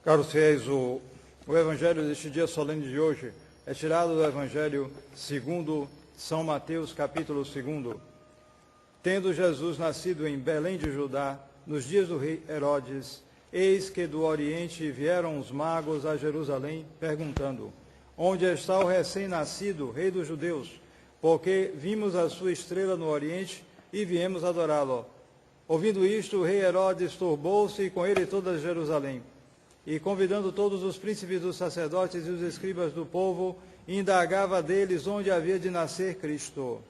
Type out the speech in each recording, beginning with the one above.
Caros fiéis, o evangelho deste dia solene de hoje é tirado do evangelho segundo São Mateus, capítulo 2. Tendo Jesus nascido em Belém de Judá, nos dias do rei Herodes, eis que do Oriente vieram os magos a Jerusalém, perguntando: onde está o recém-nascido, rei dos judeus? Porque vimos a sua estrela no Oriente e viemos adorá-lo. Ouvindo isto, o rei Herodes turbou-se e com ele toda Jerusalém. E convidando todos os príncipes dos sacerdotes e os escribas do povo, indagava deles onde havia de nascer Cristo.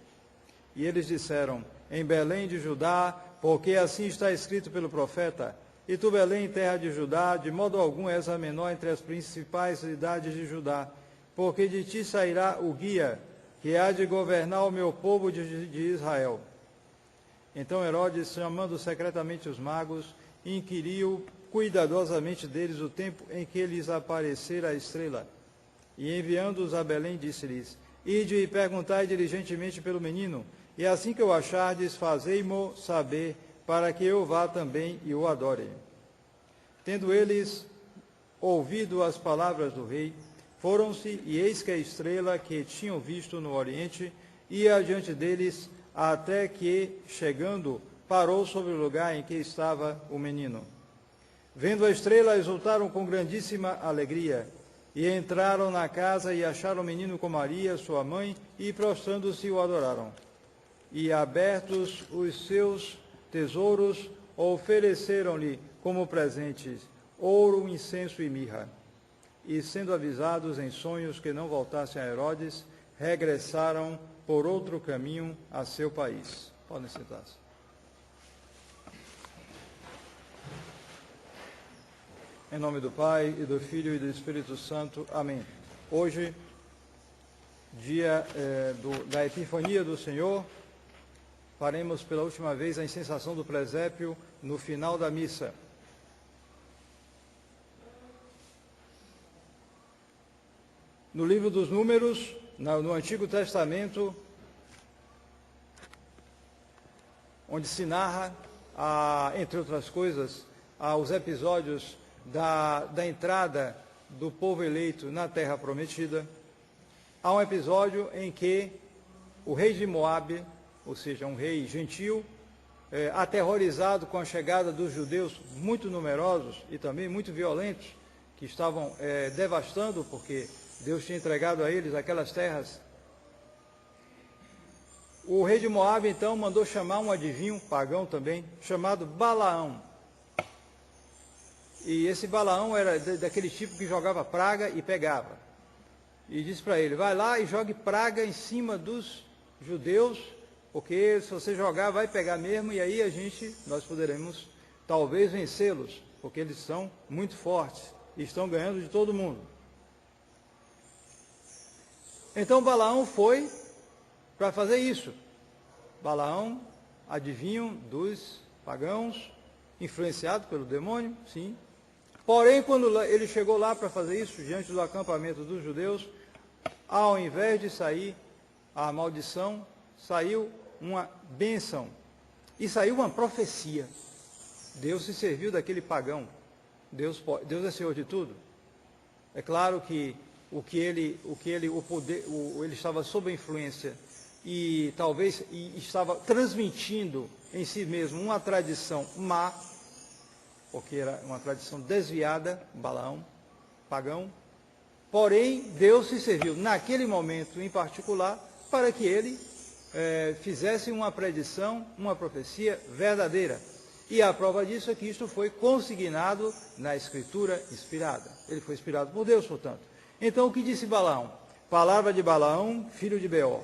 E eles disseram: em Belém de Judá, porque assim está escrito pelo profeta: e tu, Belém, terra de Judá, de modo algum és a menor entre as principais cidades de Judá, porque de ti sairá o guia, que há de governar o meu povo de Israel. Então Herodes, chamando secretamente os magos, inquiriu cuidadosamente deles o tempo em que lhes aparecera a estrela. E enviando-os a Belém, disse-lhes: ide e perguntai diligentemente pelo menino, e assim que o achardes, fazei-mo saber, para que eu vá também e o adore. Tendo eles ouvido as palavras do rei, foram-se, e eis que a estrela que tinham visto no Oriente ia adiante deles, até que, chegando, parou sobre o lugar em que estava o menino. Vendo a estrela, exultaram com grandíssima alegria, e entraram na casa e acharam o menino com Maria, sua mãe, e prostrando-se o adoraram. E abertos os seus tesouros, ofereceram-lhe como presentes ouro, incenso e mirra. E sendo avisados em sonhos que não voltassem a Herodes, regressaram por outro caminho a seu país. Podem sentar-se. Em nome do Pai, e do Filho, e do Espírito Santo. Amém. Hoje, dia da Epifania do Senhor, faremos pela última vez a incensação do presépio no final da missa. No livro dos Números, no Antigo Testamento, onde se narra, entre outras coisas, os episódios da entrada do povo eleito na Terra Prometida, há um episódio em que o rei de Moabe, ou seja, um rei gentil, aterrorizado com a chegada dos judeus muito numerosos e também muito violentos, que estavam devastando, porque Deus tinha entregado a eles aquelas terras. O rei de Moabe, então, mandou chamar um adivinho, pagão também, chamado Balaão. E esse Balaão era daquele tipo que jogava praga e pegava. E disse para ele: vai lá e jogue praga em cima dos judeus, porque se você jogar vai pegar mesmo, e aí nós poderemos talvez vencê-los, porque eles são muito fortes e estão ganhando de todo mundo. Então Balaão foi para fazer isso. Balaão, adivinho dos pagãos, influenciado pelo demônio, sim. Porém, quando ele chegou lá para fazer isso, diante do acampamento dos judeus, ao invés de sair a maldição, saiu uma bênção e saiu uma profecia. Deus se serviu daquele pagão. Deus é Senhor de tudo. É claro que ele estava sob a influência e talvez estava transmitindo em si mesmo uma tradição má, porque era uma tradição desviada, Balaão, pagão. Porém, Deus se serviu naquele momento em particular para que ele fizesse uma predição, uma profecia verdadeira. E a prova disso é que isto foi consignado na Escritura inspirada. Ele foi inspirado por Deus, portanto. Então, o que disse Balaão? Palavra de Balaão, filho de Beor.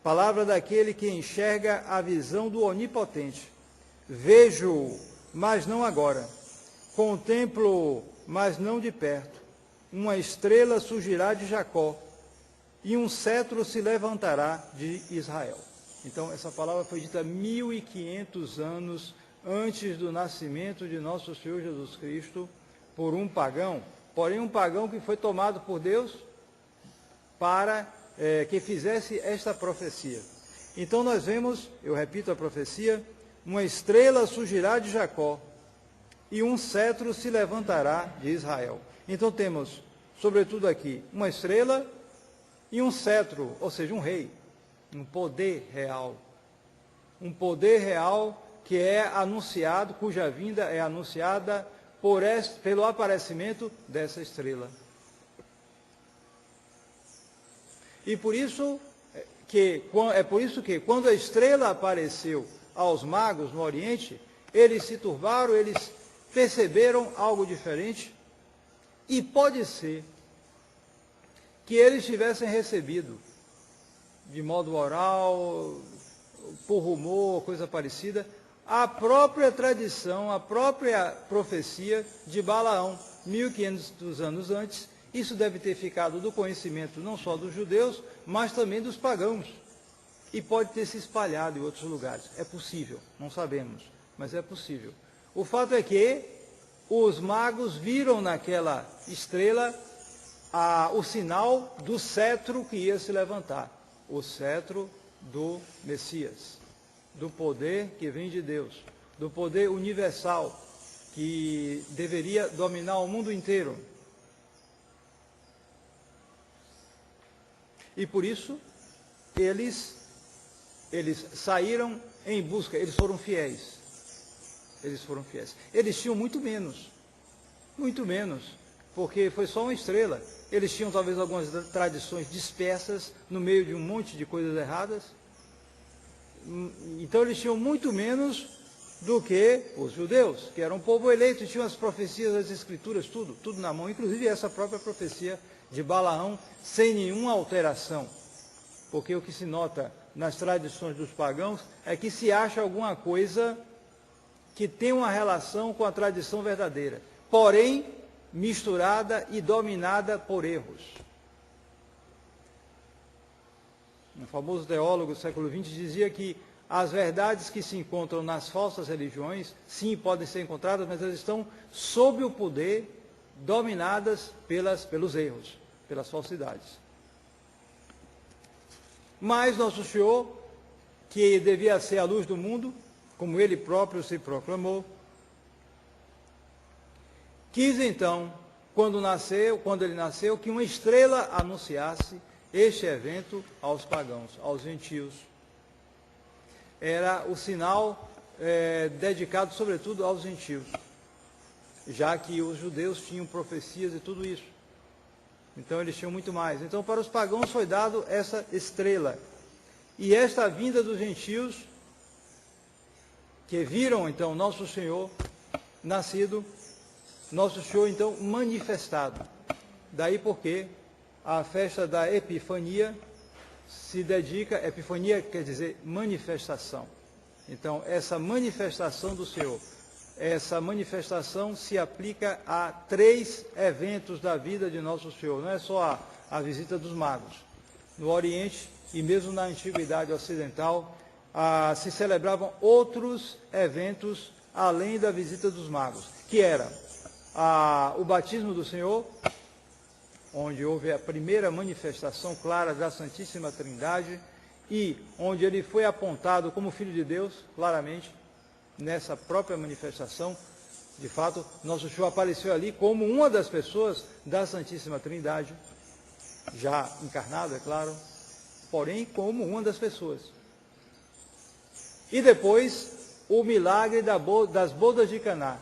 Palavra daquele que enxerga a visão do Onipotente. Vejo, mas não agora. Contemplo, mas não de perto. Uma estrela surgirá de Jacó, e um cetro se levantará de Israel. Então, essa palavra foi dita 1500 anos antes do nascimento de nosso Senhor Jesus Cristo, por um pagão, porém um pagão que foi tomado por Deus para que fizesse esta profecia. Então nós vemos, eu repito a profecia: uma estrela surgirá de Jacó, e um cetro se levantará de Israel. Então temos, sobretudo aqui, uma estrela e um cetro, ou seja, um rei, um poder real. Um poder real que é anunciado, cuja vinda é anunciada pelo aparecimento dessa estrela. E por isso que quando a estrela apareceu aos magos no Oriente, eles se turbaram, eles perceberam algo diferente, e pode ser que eles tivessem recebido, de modo oral, por rumor, coisa parecida, a própria tradição, a própria profecia de Balaão, 1500 anos antes. Isso deve ter ficado do conhecimento não só dos judeus, mas também dos pagãos. E pode ter se espalhado em outros lugares. É possível, não sabemos, mas é possível. O fato é que os magos viram naquela estrela o sinal do cetro que ia se levantar. O cetro do Messias, do poder que vem de Deus, do poder universal que deveria dominar o mundo inteiro. E por isso, eles saíram em busca, eles foram fiéis. Eles foram fiéis. Eles tinham muito menos, porque foi só uma estrela. Eles tinham talvez algumas tradições dispersas no meio de um monte de coisas erradas. Então eles tinham muito menos do que os judeus, que eram um povo eleito, e tinham as profecias, as escrituras, tudo na mão, inclusive essa própria profecia de Balaão, sem nenhuma alteração. Porque o que se nota nas tradições dos pagãos é que se acha alguma coisa que tem uma relação com a tradição verdadeira, porém misturada e dominada por erros. Um famoso teólogo do século XX dizia que as verdades que se encontram nas falsas religiões, sim, podem ser encontradas, mas elas estão sob o poder, dominadas pelos erros, pelas falsidades. Mas nosso Senhor, que devia ser a luz do mundo, como Ele próprio se proclamou, quis então, quando Ele nasceu, que uma estrela anunciasse este evento aos pagãos, aos gentios. Era o sinal dedicado sobretudo aos gentios, já que os judeus tinham profecias e tudo isso. Então eles tinham muito mais. Então para os pagãos foi dado essa estrela. E esta vinda dos gentios, que viram então Nosso Senhor nascido, Nosso Senhor então manifestado. Daí porque a festa da Epifania se dedica, Epifania quer dizer manifestação. Então essa manifestação do Senhor, essa manifestação se aplica a 3 eventos da vida de Nosso Senhor. Não é só a visita dos magos. No Oriente e mesmo na Antiguidade Ocidental, se celebravam outros eventos além da visita dos magos, que era o batismo do Senhor, onde houve a primeira manifestação clara da Santíssima Trindade e onde ele foi apontado como Filho de Deus, claramente, nessa própria manifestação. De fato, Nosso Senhor apareceu ali como uma das pessoas da Santíssima Trindade, já encarnado, é claro, porém como uma das pessoas. E depois, o milagre das bodas de Caná,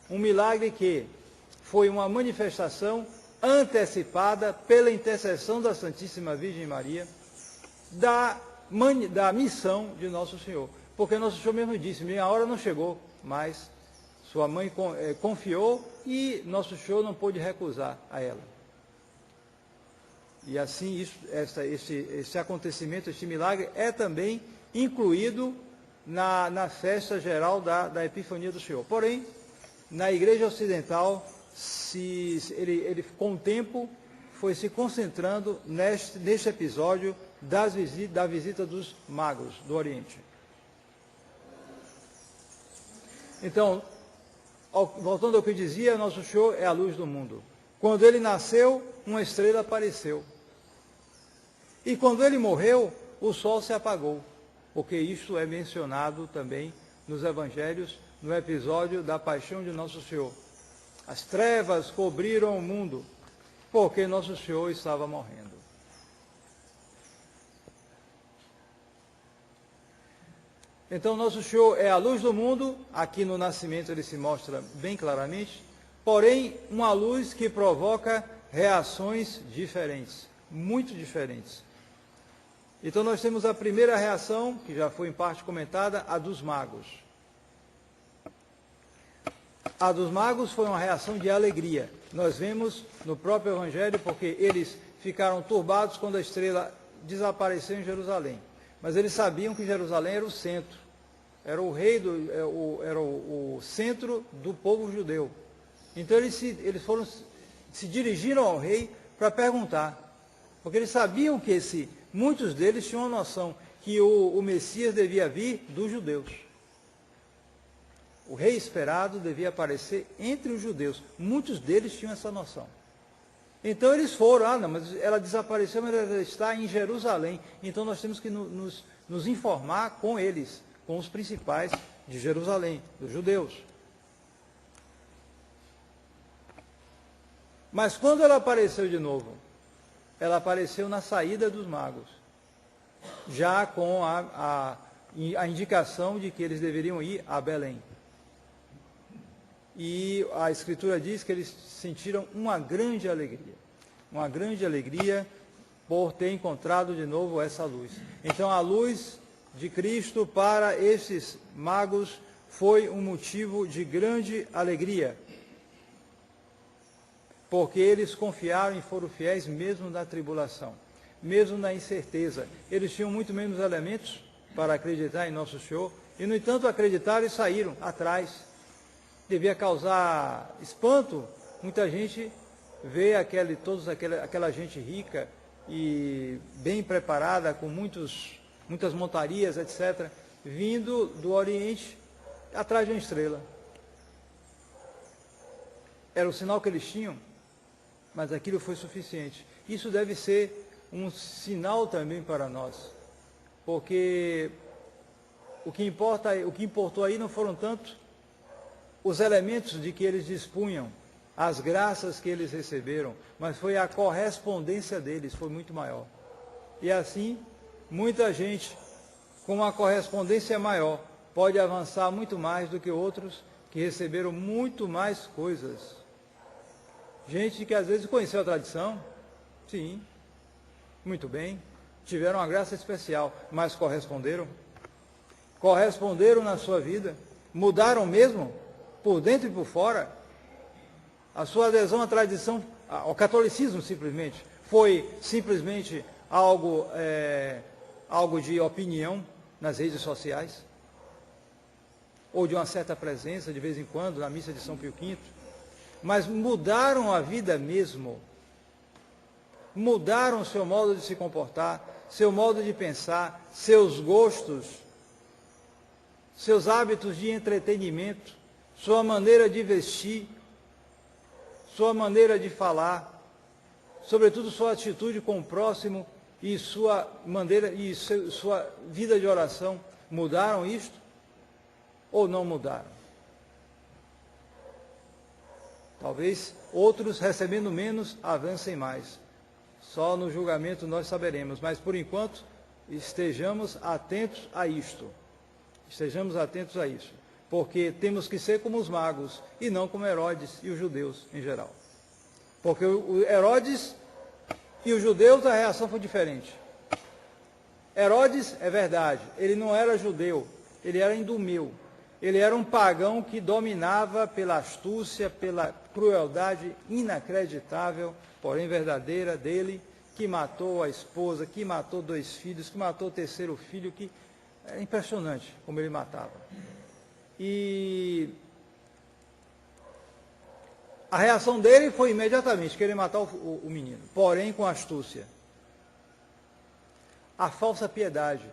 um milagre que foi uma manifestação antecipada pela intercessão da Santíssima Virgem Maria, da missão de Nosso Senhor. Porque Nosso Senhor mesmo disse, minha hora não chegou, mas sua mãe confiou e Nosso Senhor não pôde recusar a ela. E assim, esse acontecimento, este milagre, é também incluído na festa geral da Epifania do Senhor. Porém, na Igreja Ocidental, ele com o tempo foi se concentrando neste episódio da visita dos magos do Oriente. Então, voltando ao que eu dizia, Nosso Senhor é a luz do mundo. Quando ele nasceu, uma estrela apareceu. E quando ele morreu, o sol se apagou, porque isto é mencionado também nos evangelhos no episódio da paixão de Nosso Senhor. As trevas cobriram o mundo, porque Nosso Senhor estava morrendo. Então, Nosso Senhor é a luz do mundo, aqui no nascimento ele se mostra bem claramente, porém, uma luz que provoca reações diferentes, muito diferentes. Então, nós temos a primeira reação, que já foi em parte comentada, a dos magos. A dos magos foi uma reação de alegria. Nós vemos no próprio Evangelho, porque eles ficaram turbados quando a estrela desapareceu em Jerusalém. Mas eles sabiam que Jerusalém era o centro, era o rei, era o centro do povo judeu. Então eles se dirigiram ao rei para perguntar, porque eles sabiam que muitos deles tinham a noção que o Messias devia vir dos judeus. O rei esperado devia aparecer entre os judeus. Muitos deles tinham essa noção. Então eles foram, não, mas ela desapareceu, mas ela está em Jerusalém. Então nós temos que nos informar com eles, com os principais de Jerusalém, dos judeus. Mas quando ela apareceu de novo, ela apareceu na saída dos magos, já com a indicação de que eles deveriam ir a Belém. E a Escritura diz que eles sentiram uma grande alegria por ter encontrado de novo essa luz. Então a luz de Cristo para esses magos foi um motivo de grande alegria, porque eles confiaram e foram fiéis mesmo na tribulação, mesmo na incerteza. Eles tinham muito menos elementos para acreditar em Nosso Senhor, e no entanto acreditaram e saíram atrás. Devia causar espanto, muita gente vê aquela gente rica e bem preparada, com muitas montarias, etc., vindo do Oriente atrás de uma estrela. Era o sinal que eles tinham, mas aquilo foi suficiente. Isso deve ser um sinal também para nós, porque o que importou aí não foram tanto os elementos de que eles dispunham, as graças que eles receberam, mas foi a correspondência deles, foi muito maior. E assim, muita gente com uma correspondência maior pode avançar muito mais do que outros que receberam muito mais coisas. Gente que às vezes conheceu a tradição, sim, muito bem, tiveram uma graça especial, mas corresponderam na sua vida, mudaram mesmo, por dentro e por fora. A sua adesão à tradição, ao catolicismo simplesmente, foi simplesmente algo de opinião nas redes sociais, ou de uma certa presença de vez em quando na missa de São Pio V, mas mudaram a vida mesmo, mudaram o seu modo de se comportar, seu modo de pensar, seus gostos, seus hábitos de entretenimento, sua maneira de vestir, sua maneira de falar, sobretudo sua atitude com o próximo e sua vida de oração. Mudaram isto ou não mudaram? Talvez outros, recebendo menos, avancem mais. Só no julgamento nós saberemos, mas por enquanto estejamos atentos a isto. Estejamos atentos a isso, porque temos que ser como os magos e não como Herodes e os judeus em geral. Porque o Herodes e os judeus, a reação foi diferente. Herodes, é verdade, ele não era judeu, ele era idumeu. Ele era um pagão que dominava pela astúcia, pela crueldade inacreditável, porém verdadeira dele, que matou a esposa, que matou 2 filhos, que matou o 3º filho, que é impressionante como ele matava. E a reação dele foi imediatamente querer matar o menino, porém com astúcia. A falsa piedade.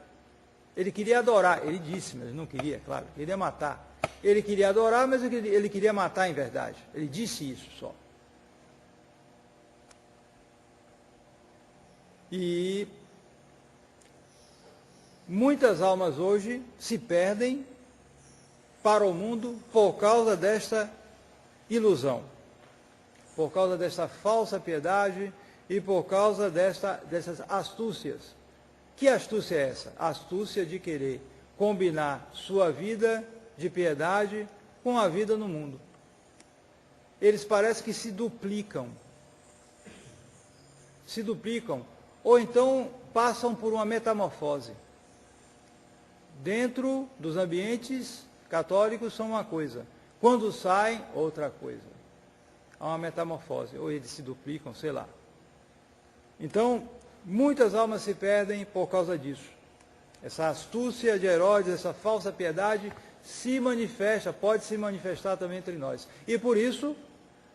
Ele queria adorar, ele disse, mas não queria, claro, queria matar. Ele queria adorar, mas ele queria matar em verdade. Ele disse isso só. E muitas almas hoje se perdem para o mundo por causa desta ilusão, por causa desta falsa piedade e por causa dessas astúcias. Que astúcia é essa? A astúcia de querer combinar sua vida de piedade com a vida no mundo. Eles parecem que se duplicam, ou então passam por uma metamorfose. Dentro dos ambientes católicos são uma coisa, quando saem, outra coisa. Há uma metamorfose, ou eles se duplicam, sei lá. Então, muitas almas se perdem por causa disso. Essa astúcia de Herodes, essa falsa piedade, se manifesta, pode se manifestar também entre nós. E por isso,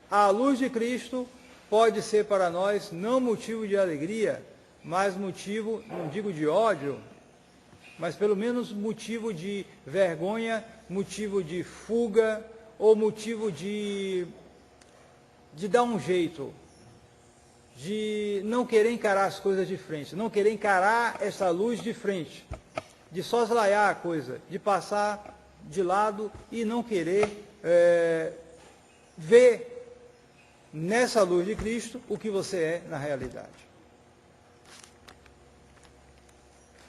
a luz de Cristo pode ser para nós não motivo de alegria, mas motivo, não digo de ódio, mas pelo menos motivo de vergonha, motivo de fuga, ou motivo de dar um jeito, de não querer encarar as coisas de frente, não querer encarar essa luz de frente, de soslayar a coisa, de passar de lado e não querer ver nessa luz de Cristo o que você é na realidade.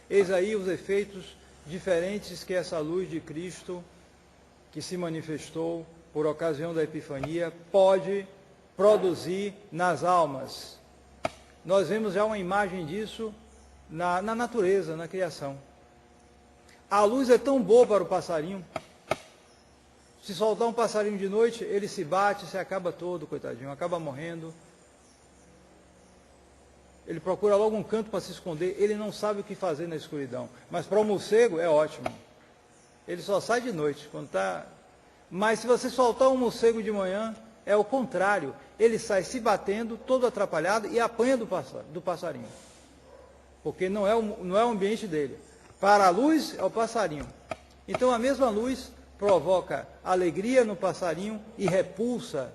Eis aí os efeitos diferentes que essa luz de Cristo, que se manifestou por ocasião da Epifania, pode produzir nas almas. Nós vemos já uma imagem disso na natureza, na criação. A luz é tão boa para o passarinho. Se soltar um passarinho de noite, ele se bate, se acaba todo, coitadinho, acaba morrendo. Ele procura logo um canto para se esconder, ele não sabe o que fazer na escuridão. Mas para o morcego é ótimo. Ele só sai de noite, quando está... Mas se você soltar um morcego de manhã, é o contrário. Ele sai se batendo, todo atrapalhado, e apanha do passarinho. Porque não é o ambiente dele. Para a luz, é o passarinho. Então a mesma luz provoca alegria no passarinho e repulsa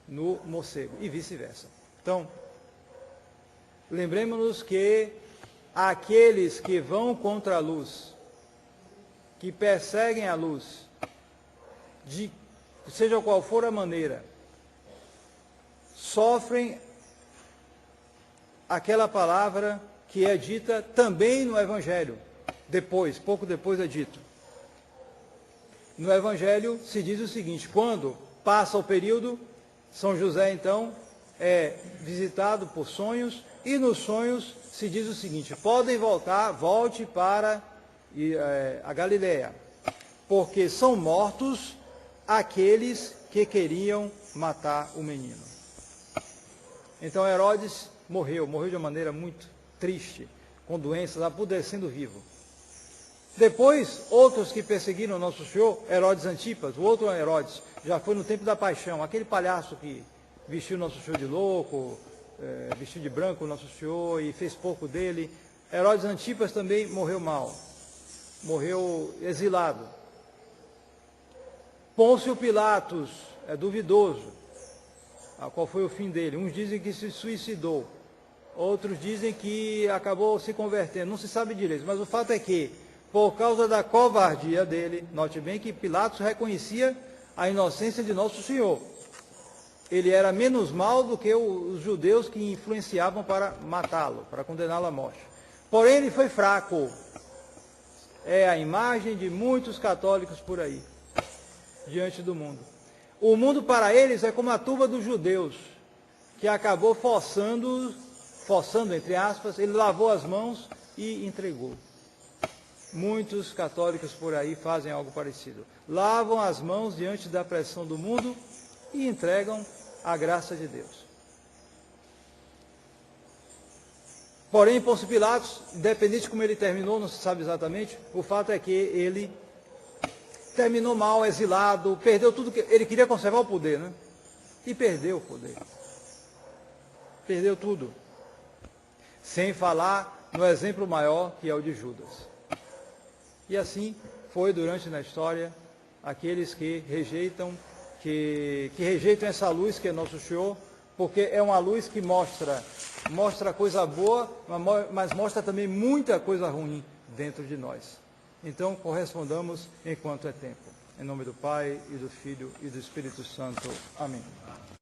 no morcego, e vice-versa. Então, lembremos-nos que aqueles que vão contra a luz, que perseguem a luz, seja qual for a maneira, sofrem aquela palavra que é dita também no Evangelho. Pouco depois é dito. No Evangelho se diz o seguinte: quando passa o período, São José então é visitado por sonhos, e nos sonhos se diz o seguinte: volte para a Galileia, porque são mortos aqueles que queriam matar o menino. Então Herodes morreu de uma maneira muito triste, com doenças, apodrecendo vivo. Depois, outros que perseguiram Nosso Senhor, Herodes Antipas, o outro Herodes, já foi no tempo da paixão, aquele palhaço que vestiu Nosso Senhor de louco, vestiu de branco Nosso Senhor e fez pouco dele. Herodes Antipas também morreu mal, morreu exilado. Pôncio Pilatos é duvidoso qual foi o fim dele. Uns dizem que se suicidou, outros dizem que acabou se convertendo, não se sabe direito, mas o fato é que, por causa da covardia dele, note bem que Pilatos reconhecia a inocência de Nosso Senhor. Ele era menos mal do que os judeus que influenciavam para matá-lo, para condená-lo à morte. Porém, ele foi fraco. É a imagem de muitos católicos por aí, diante do mundo. O mundo para eles é como a turba dos judeus, que acabou forçando, entre aspas, ele lavou as mãos e entregou. Muitos católicos por aí fazem algo parecido. Lavam as mãos diante da pressão do mundo e entregam a graça de Deus. Porém, Pôncio Pilatos, independente de como ele terminou, não se sabe exatamente, o fato é que ele terminou mal, exilado, perdeu tudo que... Ele queria conservar o poder, né? E perdeu o poder. Perdeu tudo. Sem falar no exemplo maior, que é o de Judas. E assim foi durante na história aqueles que rejeitam essa luz que é Nosso Senhor, porque é uma luz que mostra coisa boa, mas mostra também muita coisa ruim dentro de nós. Então, correspondamos enquanto é tempo. Em nome do Pai, e do Filho, e do Espírito Santo. Amém.